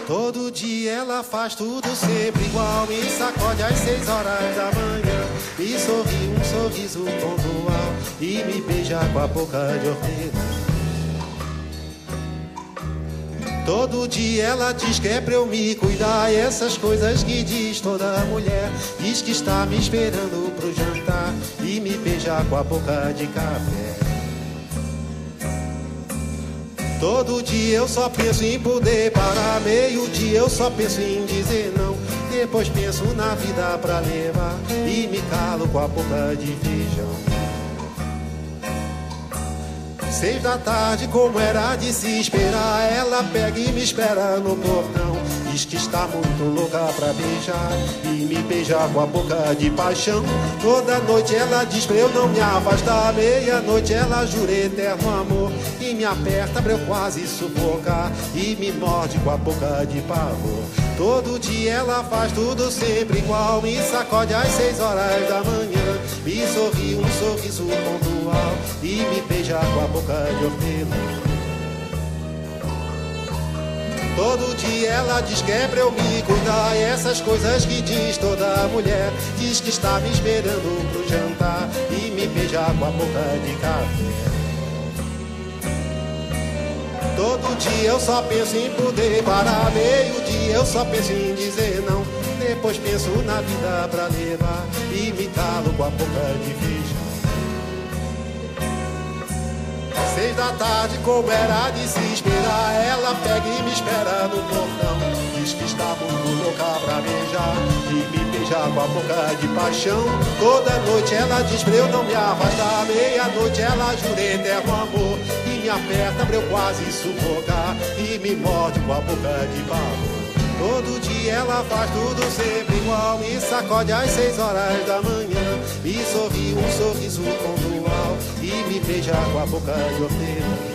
Todo dia ela faz tudo sempre igual. Me sacode às 6 horas da manhã, me sorri um sorriso pontual e me beija com a boca de hortelã. Todo dia ela diz que é pra eu me cuidar, e essas coisas que diz toda mulher. Diz que está me esperando pro jantar e me beija com a boca de café. Todo dia eu só penso em poder parar, meio-dia eu só penso em dizer não. Depois penso na vida pra levar e me calo com a boca de feijão. 6 da tarde, como era de se esperar, ela pega e me espera no portão. Diz que está muito louca pra beijar e me beija com a boca de paixão. Toda noite ela diz pra eu não me afastar, meia-noite ela jura eterno amor e me aperta pra eu quase sufocar e me morde com a boca de pavor. Todo dia ela faz tudo sempre igual, me sacode às 6 horas da manhã, me sorri um sorriso pontual e me beija com a boca de hortelã. Todo dia ela diz que é pra eu me cuidar, e essas coisas que diz toda mulher. Diz que está me esperando pro jantar e me beija com a boca de café. Todo dia eu só penso em poder parar, meio-dia eu só penso em dizer não. Depois penso na vida pra levar e me calo com a boca de feijão. 6 da tarde, como era de se esperar, ela pega e me espera no portão. Diz que está muito louca pra beijar e me beija com a boca de paixão. Toda noite ela diz pra eu não me afastar, meia-noite ela jura eterno amor e me aperta pra eu quase sufocar e me morde com a boca de pavor. Todo dia ela faz tudo sempre igual, me sacode às 6 horas da manhã, me sorri um sorriso pontual e me beija com a boca de hortelã.